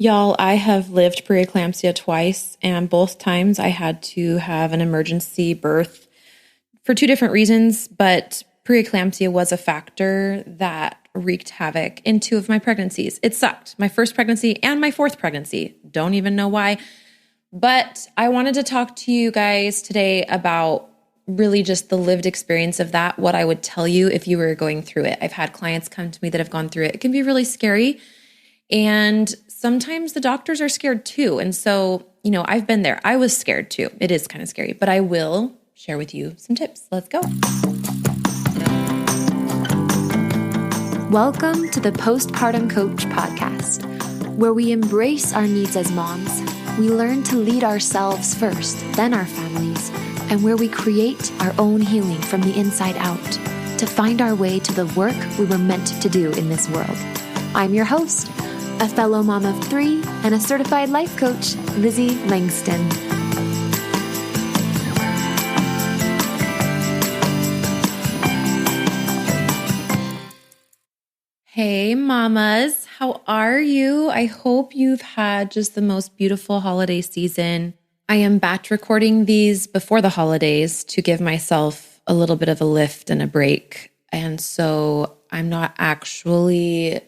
Y'all, I have lived preeclampsia twice, and both times I had to have an emergency birth for two different reasons, but preeclampsia was a factor that wreaked havoc in two of my pregnancies. It sucked. My first pregnancy and my fourth pregnancy. Don't even know why. But I wanted to talk to you guys today about really just the lived experience of that, what I would tell you if you were going through it. I've had clients come to me that have gone through it. It can be really scary. And sometimes the doctors are scared too. And so, I've been there. I was scared too. It is kind of scary, but I will share with you some tips. Let's go. Welcome to the Postpartum Coach podcast, where we embrace our needs as moms. We learn to lead ourselves first, then our families, and where we create our own healing from the inside out to find our way to the work we were meant to do in this world. I'm your host, a fellow mom of three and a certified life coach, Lizzie Langston. Hey mamas, how are you? I hope you've had just the most beautiful holiday season. I am batch recording these before the holidays to give myself a little bit of a lift and a break. And so I'm not actually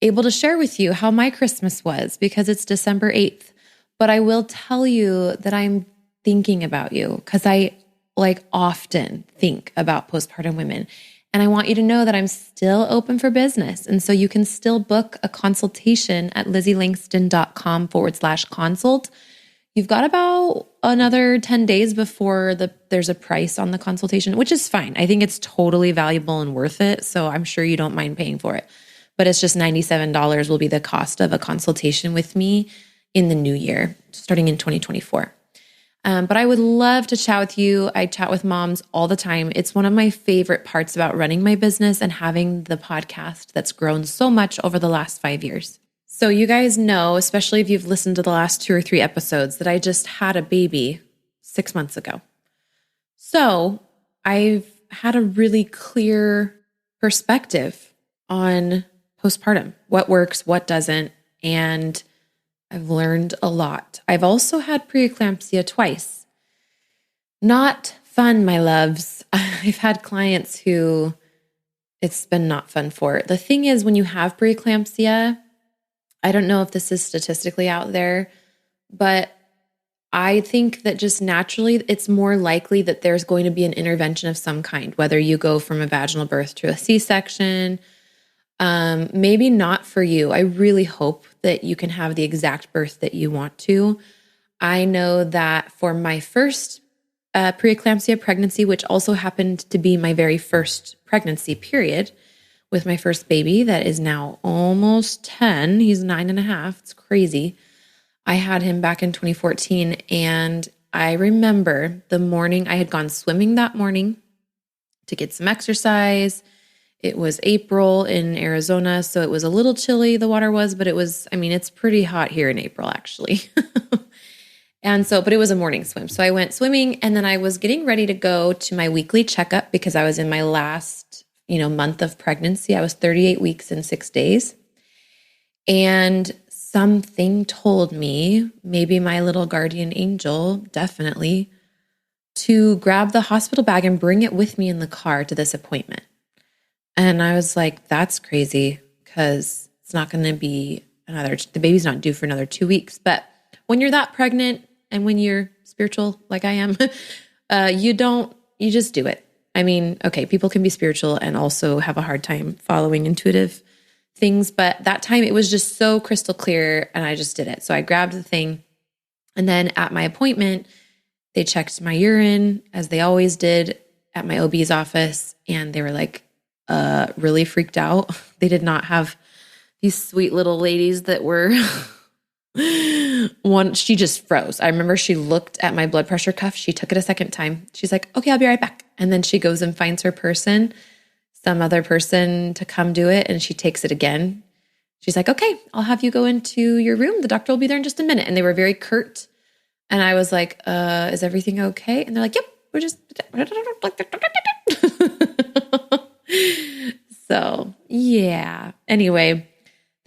able to share with you how my Christmas was because it's December 8th. But I will tell you that I'm thinking about you because I often think about postpartum women. And I want you to know that I'm still open for business. And so you can still book a consultation at LizzieLangston.com/consult. You've got about another 10 days before there's a price on the consultation, which is fine. I think it's totally valuable and worth it. So I'm sure you don't mind paying for it. But it's just $97 will be the cost of a consultation with me in the new year, starting in 2024. But I would love to chat with you. I chat with moms all the time. It's one of my favorite parts about running my business and having the podcast that's grown so much over the last 5 years. So you guys know, especially if you've listened to the last 2 or 3 episodes, that I just had a baby 6 months ago. So I've had a really clear perspective on postpartum, what works, what doesn't, and I've learned a lot. I've also had preeclampsia twice. Not fun, my loves. I've had clients who it's been not fun for. The thing is, when you have preeclampsia, I don't know if this is statistically out there, but I think that just naturally, it's more likely that there's going to be an intervention of some kind, whether you go from a vaginal birth to a C-section. Maybe not for you. I really hope that you can have the exact birth that you want to. I know that for my first preeclampsia pregnancy, which also happened to be my very first pregnancy period with my first baby that is now almost 10. He's 9.5. It's crazy. I had him back in 2014. And I remember the morning I had gone swimming that morning to get some exercise. It was April in Arizona, so it was a little chilly, the water was, but it's pretty hot here in April, actually. But it was a morning swim. So I went swimming, and then I was getting ready to go to my weekly checkup because I was in my last, month of pregnancy. I was 38 weeks and 6 days. And something told me, maybe my little guardian angel, definitely, to grab the hospital bag and bring it with me in the car to this appointment. And I was like, that's crazy because it's not going to be the baby's not due for another 2 weeks. But when you're that pregnant and when you're spiritual like I am, you just do it. Okay, people can be spiritual and also have a hard time following intuitive things. But that time it was just so crystal clear and I just did it. So I grabbed the thing. And then at my appointment, they checked my urine as they always did at my OB's office. And they were like, really freaked out. They did not have these sweet little ladies that were she just froze. I remember she looked at my blood pressure cuff. She took it a second time. She's like, okay, I'll be right back. And then she goes and finds some other person to come do it. And she takes it again. She's like, okay, I'll have you go into your room. The doctor will be there in just a minute. And they were very curt. And I was like, is everything okay? And they're like, yep, we're just So yeah. Anyway,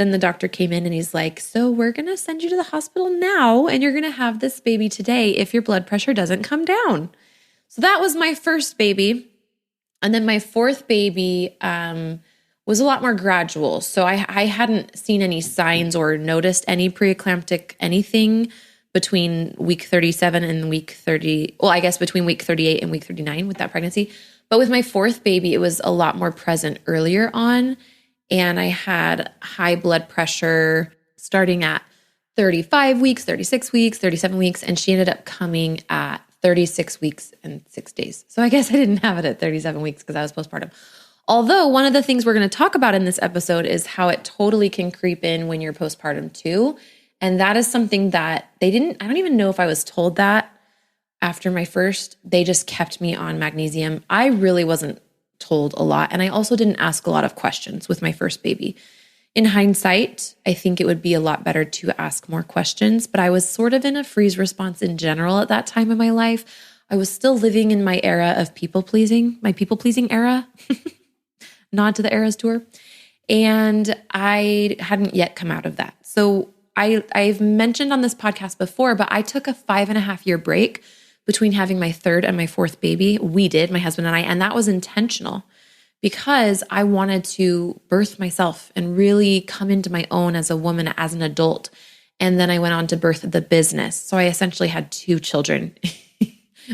then the doctor came in and he's like, so we're going to send you to the hospital now and you're going to have this baby today if your blood pressure doesn't come down. So that was my first baby. And then my fourth baby was a lot more gradual. So I hadn't seen any signs or noticed any preeclamptic anything between week 37 and week 30. Well, I guess between week 38 and week 39 with that pregnancy. But with my fourth baby, it was a lot more present earlier on. And I had high blood pressure starting at 35 weeks, 36 weeks, 37 weeks. And she ended up coming at 36 weeks and 6 days. So I guess I didn't have it at 37 weeks because I was postpartum. Although one of the things we're going to talk about in this episode is how it totally can creep in when you're postpartum too. And that is something that I don't even know if I was told that after my first. They just kept me on magnesium. I really wasn't told a lot. And I also didn't ask a lot of questions with my first baby. In hindsight, I think it would be a lot better to ask more questions, but I was sort of in a freeze response in general at that time in my life. I was still living in my era of my people-pleasing era, nod to the Eras tour. And I hadn't yet come out of that. So I've mentioned on this podcast before, but I took a 5.5-year break between having my third and my fourth baby. We did, my husband and I, and that was intentional because I wanted to birth myself and really come into my own as a woman, as an adult. And then I went on to birth the business. So I essentially had 2 children,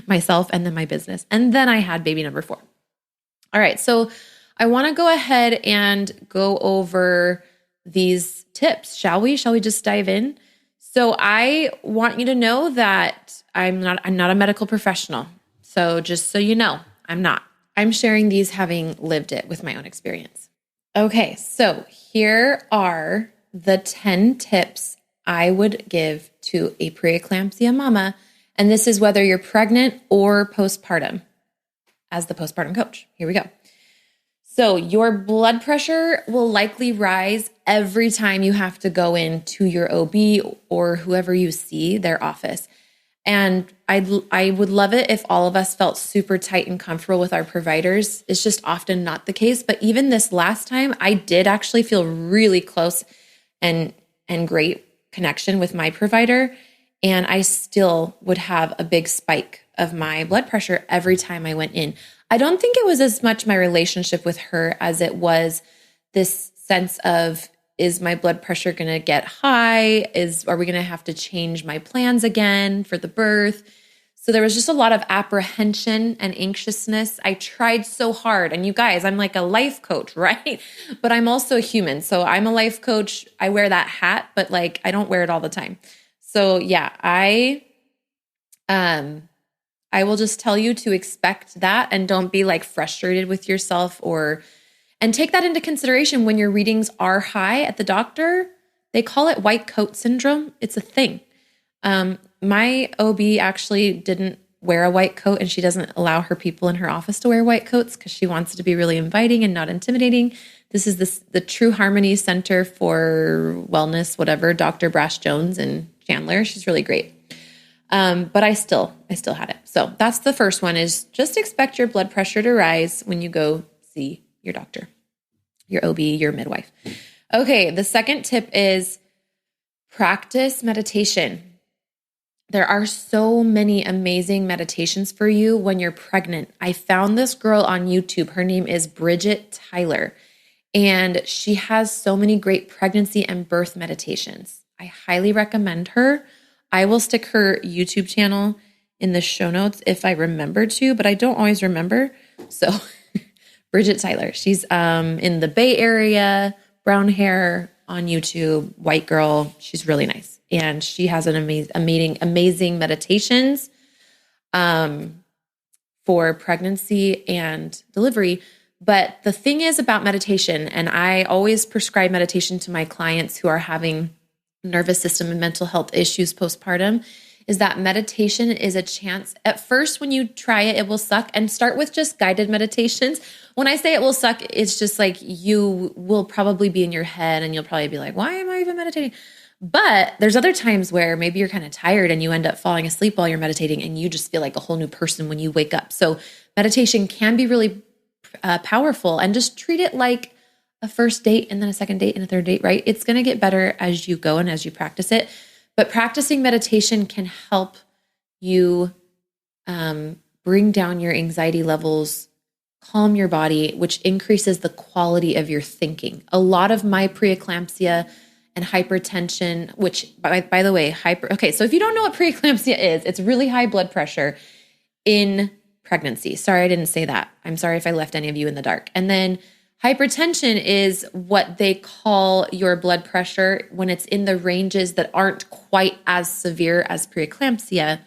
myself and then my business. And then I had baby number 4. All right. So I want to go ahead and go over these tips. Shall we? Shall we just dive in? So I want you to know that I'm not a medical professional. So just so you know, I'm not. I'm sharing these having lived it with my own experience. Okay, so here are the 10 tips I would give to a preeclampsia mama. And this is whether you're pregnant or postpartum as the postpartum coach. Here we go. So your blood pressure will likely rise every time you have to go into your OB or whoever you see, their office. And I would love it if all of us felt super tight and comfortable with our providers. It's just often not the case. But even this last time, I did actually feel really close and great connection with my provider. And I still would have a big spike of my blood pressure every time I went in. I don't think it was as much my relationship with her as it was this sense of, is my blood pressure going to get high? Are we going to have to change my plans again for the birth? So there was just a lot of apprehension and anxiousness. I tried so hard. And you guys, I'm like a life coach, right? But I'm also a human. So I'm a life coach. I wear that hat, but like I don't wear it all the time. So yeah, I will just tell you to expect that and don't be like frustrated with yourself and take that into consideration when your readings are high at the doctor. They call it white coat syndrome. It's a thing. My OB actually didn't wear a white coat, and she doesn't allow her people in her office to wear white coats because she wants it to be really inviting and not intimidating. This is the True Harmony Center for Wellness, whatever, Dr. Brash Jones in Chandler. She's really great. But I still had it. So that's the first one, is just expect your blood pressure to rise when you go see your doctor, your OB, your midwife. Okay. The second tip is practice meditation. There are so many amazing meditations for you when you're pregnant. I found this girl on YouTube. Her name is Bridget Tyler, and she has so many great pregnancy and birth meditations. I highly recommend her. I will stick her YouTube channel in the show notes if I remember to, but I don't always remember. So Bridget Tyler, she's in the Bay Area, brown hair, on YouTube, white girl. She's really nice. And she has an amazing meditations for pregnancy and delivery. But the thing is about meditation, and I always prescribe meditation to my clients who are having nervous system and mental health issues postpartum, is that meditation is a chance. At first, when you try it, it will suck, and start with just guided meditations. When I say it will suck, it's just like you will probably be in your head and you'll probably be like, why am I even meditating? But there's other times where maybe you're kind of tired and you end up falling asleep while you're meditating and you just feel like a whole new person when you wake up. So meditation can be really powerful, and just treat it like a a first date and then a second date and a third date, right? It's going to get better as you go and as you practice it. But practicing meditation can help you bring down your anxiety levels, calm your body, which increases the quality of your thinking. A lot of my preeclampsia and hypertension, which by the way, so if you don't know what preeclampsia is, it's really high blood pressure in pregnancy. Sorry, I didn't say that. I'm sorry if I left any of you in the dark. And then hypertension is what they call your blood pressure when it's in the ranges that aren't quite as severe as preeclampsia,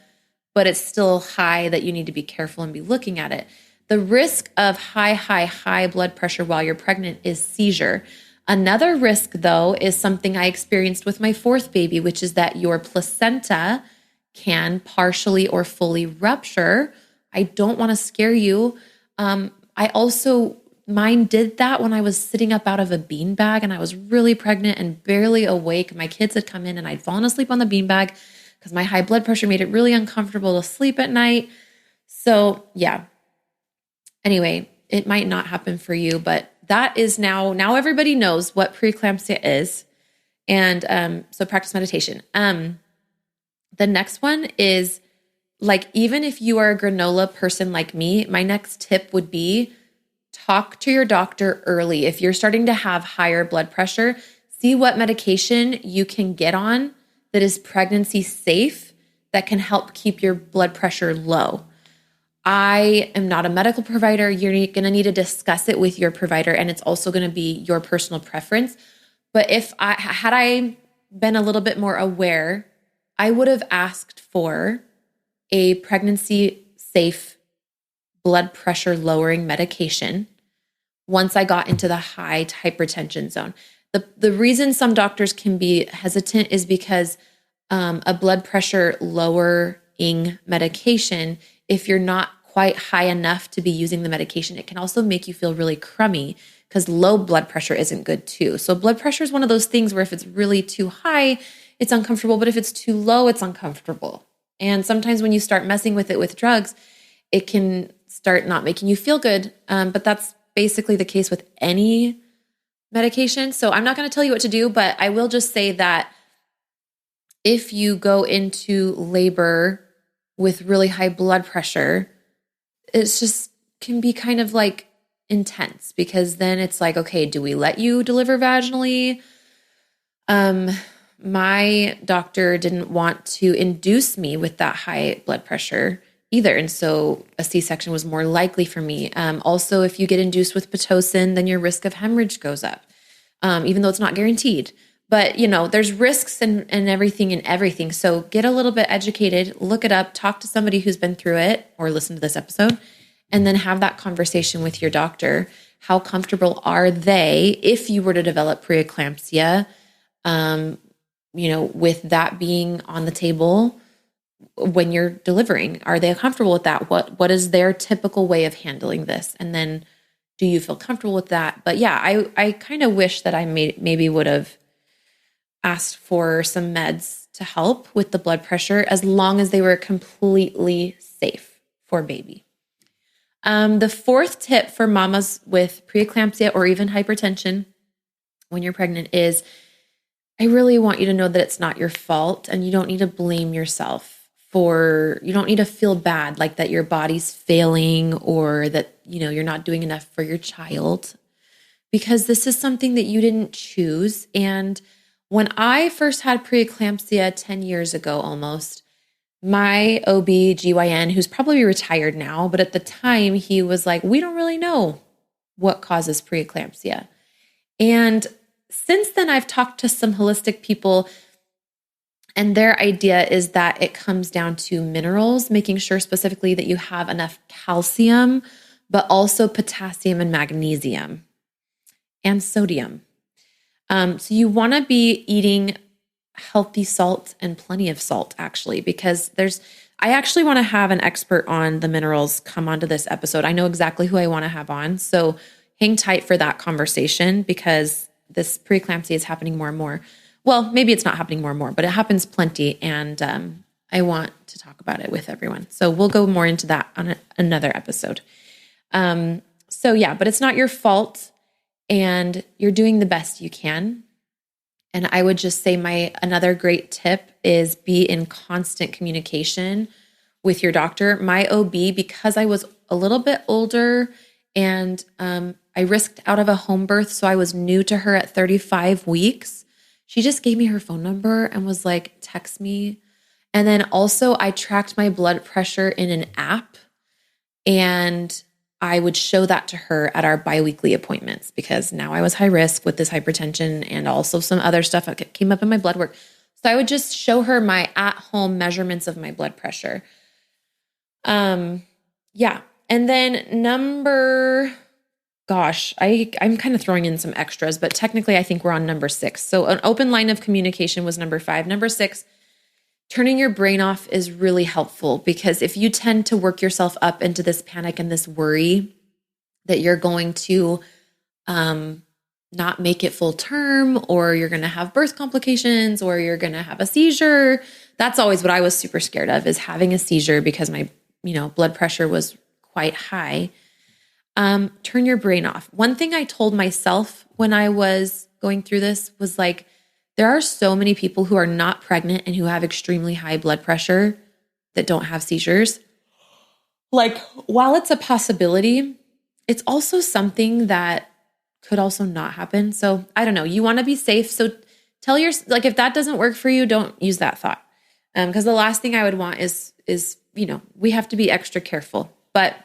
but it's still high that you need to be careful and be looking at it. The risk of high blood pressure while you're pregnant is seizure. Another risk, though, is something I experienced with my fourth baby, which is that your placenta can partially or fully rupture. I don't want to scare you. Mine did that when I was sitting up out of a beanbag and I was really pregnant and barely awake. My kids had come in and I'd fallen asleep on the beanbag because my high blood pressure made it really uncomfortable to sleep at night. So yeah. Anyway, it might not happen for you, but that is now everybody knows what preeclampsia is. And so practice meditation. The next one is, like, even if you are a granola person like me, my next tip would be talk to your doctor early. If you're starting to have higher blood pressure, see what medication you can get on that is pregnancy safe, that can help keep your blood pressure low. I am not a medical provider. You're going to need to discuss it with your provider, and it's also going to be your personal preference. But had I been a little bit more aware, I would have asked for a pregnancy safe blood pressure lowering medication once I got into the high hypertension zone. The reason some doctors can be hesitant is because a blood pressure lowering medication, if you're not quite high enough to be using the medication, it can also make you feel really crummy because low blood pressure isn't good too. So blood pressure is one of those things where if it's really too high, it's uncomfortable, but if it's too low, it's uncomfortable. And sometimes when you start messing with it with drugs, it can start not making you feel good. But that's basically the case with any medication. So I'm not going to tell you what to do, but I will just say that if you go into labor with really high blood pressure, it's just can be kind of like intense, because then it's like, okay, do we let you deliver vaginally? My doctor didn't want to induce me with that high blood pressure either. And so a C-section was more likely for me. Also, if you get induced with Pitocin, then your risk of hemorrhage goes up, even though it's not guaranteed. But, there's risks and everything. So get a little bit educated, look it up, talk to somebody who's been through it or listen to this episode, and then have that conversation with your doctor. How comfortable are they if you were to develop preeclampsia, with that being on the table when you're delivering? Are they comfortable with that? What is their typical way of handling this? And then do you feel comfortable with that? But yeah, I kind of wish that I maybe would have asked for some meds to help with the blood pressure, as long as they were completely safe for baby. The fourth tip for mamas with preeclampsia or even hypertension when you're pregnant is, I really want you to know that it's not your fault, and you don't need to blame yourself you don't need to feel bad, like that your body's failing or that, you're not doing enough for your child, because this is something that you didn't choose. And when I first had preeclampsia 10 years ago almost, my OB-GYN, who's probably retired now, but at the time he was like, we don't really know what causes preeclampsia. And since then, I've talked to some holistic people, and their idea is that it comes down to minerals, making sure specifically that you have enough calcium, but also potassium and magnesium and sodium. So you want to be eating healthy salt and plenty of salt, actually, because I actually want to have an expert on the minerals come onto this episode. I know exactly who I want to have on. So hang tight for that conversation, because this preeclampsia is happening more and more. Well, maybe it's not happening more and more, but it happens plenty. And I want to talk about it with everyone. So we'll go more into that on another episode. But it's not your fault. and you're doing the best you can. And I would just say another great tip is be in constant communication with your doctor. My OB, because I was a little bit older and I risked out of a home birth, so I was new to her at 35 weeks. She just gave me her phone number and was like, text me. And then also I tracked my blood pressure in an app, and I would show that to her at our biweekly appointments because now I was high risk with this hypertension and also some other stuff that came up in my blood work. So I would just show her my at-home measurements of my blood pressure. Yeah. And then I'm kind of throwing in some extras, but technically I think we're on number 6. So an open line of communication was number 5. Number 6, turning your brain off is really helpful because if you tend to work yourself up into this panic and this worry that you're going to not make it full term, or you're going to have birth complications, or you're going to have a seizure. That's always what I was super scared of, is having a seizure because my, blood pressure was quite high. Turn your brain off. One thing I told myself when I was going through this was like, there are so many people who are not pregnant and who have extremely high blood pressure that don't have seizures. Like, while it's a possibility, it's also something that could also not happen. So I don't know. You want to be safe. So if that doesn't work for you, don't use that thought. Because the last thing I would want is, we have to be extra careful. But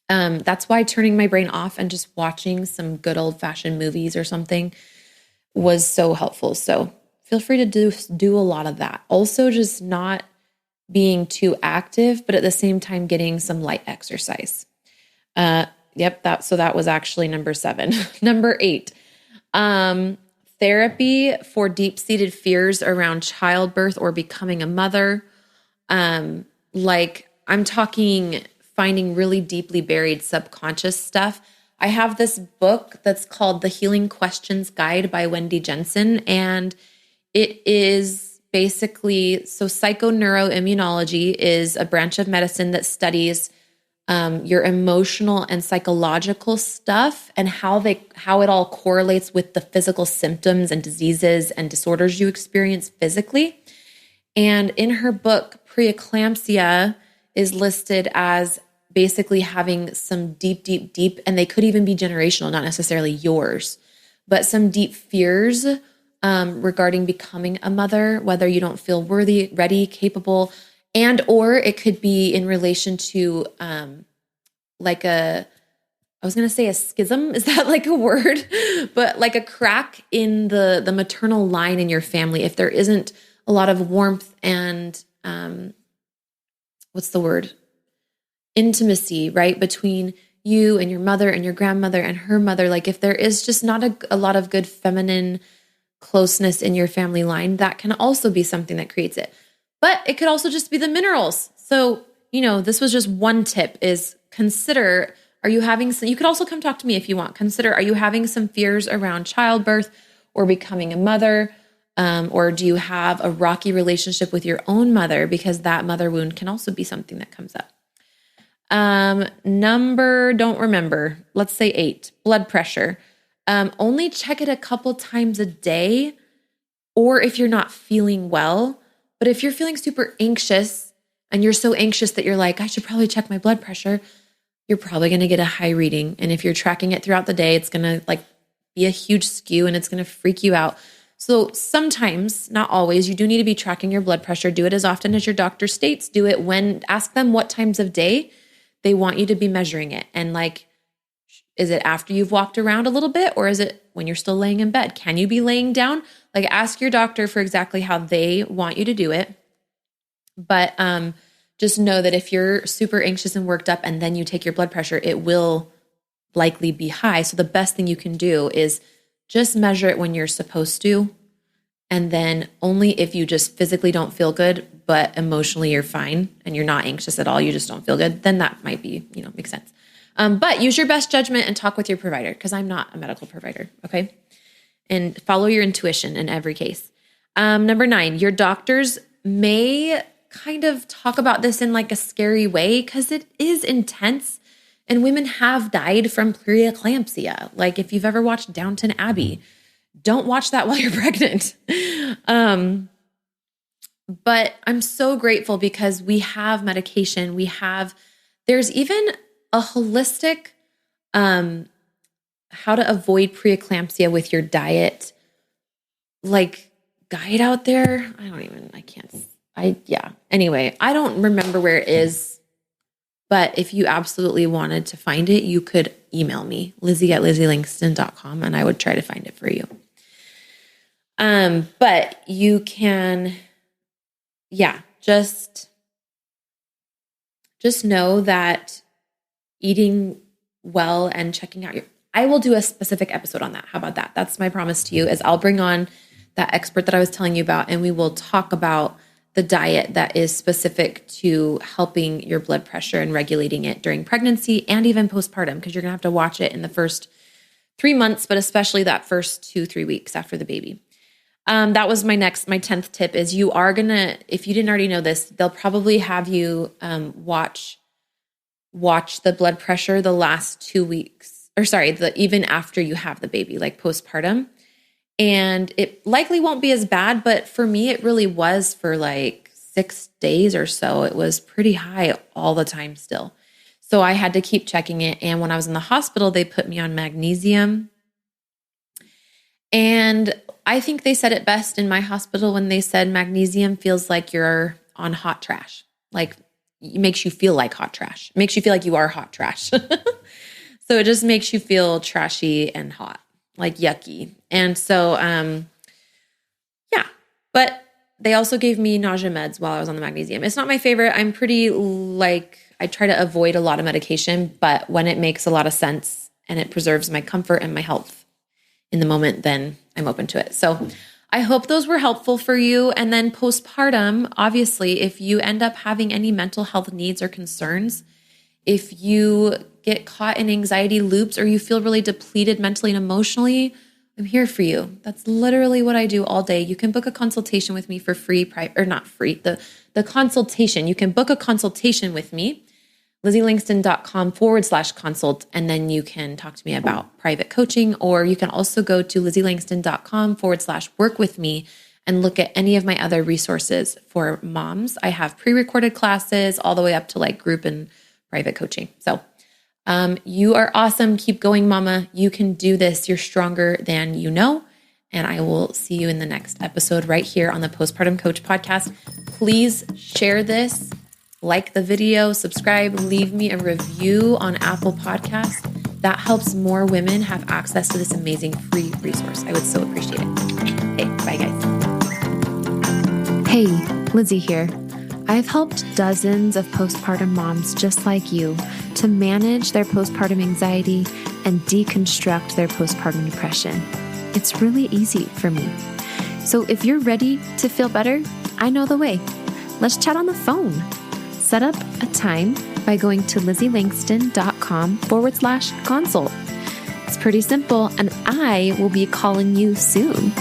that's why turning my brain off and just watching some good old fashioned movies or something was so helpful. So feel free to do a lot of that. Also, just not being too active, but at the same time getting some light exercise. So that was actually number 7. Number 8, therapy for deep-seated fears around childbirth or becoming a mother. Like I'm talking finding really deeply buried subconscious stuff. I have this book that's called The Healing Questions Guide by Wendy Jensen, and it is basically, psychoneuroimmunology is a branch of medicine that studies your emotional and psychological stuff and how it all correlates with the physical symptoms and diseases and disorders you experience physically. And in her book, Preeclampsia is listed as basically having some deep, and they could even be generational, not necessarily yours, but some deep fears regarding becoming a mother, whether you don't feel worthy, ready, capable, and or it could be in relation to I was going to say a schism. Is that like a word? But like a crack in the maternal line in your family. If there isn't a lot of warmth and what's the word? Intimacy, right? Between you and your mother and your grandmother and her mother. Like if there is just not a lot of good feminine closeness in your family line, that can also be something that creates it. But it could also just be the minerals. So, this was just one tip is consider, you could also come talk to me if you want. Consider, are you having some fears around childbirth or becoming a mother? Or do you have a rocky relationship with your own mother? Because that mother wound can also be something that comes up. Don't remember. Let's say 8, blood pressure. Only check it a couple times a day, or if you're not feeling well. But if you're feeling super anxious and you're so anxious that you're like, I should probably check my blood pressure, you're probably going to get a high reading. And if you're tracking it throughout the day, it's going to be a huge skew and it's going to freak you out. So sometimes, not always, you do need to be tracking your blood pressure. Do it as often as your doctor states. Do it ask them what times of day they want you to be measuring it. And is it after you've walked around a little bit, or is it when you're still laying in bed? Can you be laying down? Ask your doctor for exactly how they want you to do it. But just know that if you're super anxious and worked up and then you take your blood pressure, it will likely be high. So the best thing you can do is just measure it when you're supposed to. And then only if you just physically don't feel good, but emotionally you're fine and you're not anxious at all, you just don't feel good, then that might be, makes sense. But use your best judgment and talk with your provider, because I'm not a medical provider, okay? And follow your intuition in every case. Number 9, your doctors may kind of talk about this in a scary way because it is intense And women have died from preeclampsia. Like if you've ever watched Downton Abbey, don't watch that while you're pregnant. But I'm so grateful because we have medication. There's even a holistic, how to avoid preeclampsia with your diet, like guide out there. Anyway, I don't remember where it is, but if you absolutely wanted to find it, you could email me, Lizzie@LizzieLangston.com, and I would try to find it for you. But you can, just know that eating well and checking out I will do a specific episode on that. How about that? That's my promise to you, is I'll bring on that expert that I was telling you about, and we will talk about the diet that is specific to helping your blood pressure and regulating it during pregnancy and even postpartum, because you're going to have to watch it in the first 3 months, but especially that first 2-3 weeks after the baby. That was my 10th tip is you are going to, if you didn't already know this, they'll probably have you watch the blood pressure the last 2 weeks, even after you have the baby, like postpartum. And it likely won't be as bad, but for me, it really was for like 6 days or so. It was pretty high all the time still. So I had to keep checking it. And when I was in the hospital, they put me on magnesium. And I think they said it best in my hospital when they said magnesium feels like you're on hot trash. Like it makes you feel like hot trash. It makes you feel like you are hot trash. So it just makes you feel trashy and hot, like yucky. And so, but they also gave me nausea meds while I was on the magnesium. It's not my favorite. I'm pretty I try to avoid a lot of medication, but when it makes a lot of sense and it preserves my comfort and my health in the moment, then I'm open to it. So I hope those were helpful for you. And then postpartum, obviously, if you end up having any mental health needs or concerns, if you get caught in anxiety loops or you feel really depleted mentally and emotionally, I'm here for you. That's literally what I do all day. You can book a consultation with me for free, or not free, the consultation. You can book a consultation with me, LizzieLangston.com/consult, and then you can talk to me about private coaching, or you can also go to LizzieLangston.com/work with me and look at any of my other resources for moms. I have pre-recorded classes all the way up to like group and private coaching. So you are awesome. Keep going, mama. You can do this. You're stronger than you know. And I will see you in the next episode right here on the Postpartum Coach podcast. Please share this, like the video, subscribe, leave me a review on Apple Podcasts. That helps more women have access to this amazing free resource. I would so appreciate it. Okay, bye guys. Hey, Lizzie here. I've helped dozens of postpartum moms just like you to manage their postpartum anxiety and deconstruct their postpartum depression. It's really easy for me. So if you're ready to feel better, I know the way. Let's chat on the phone. Set up a time by going to LizzieLangston.com/consult. It's pretty simple, and I will be calling you soon.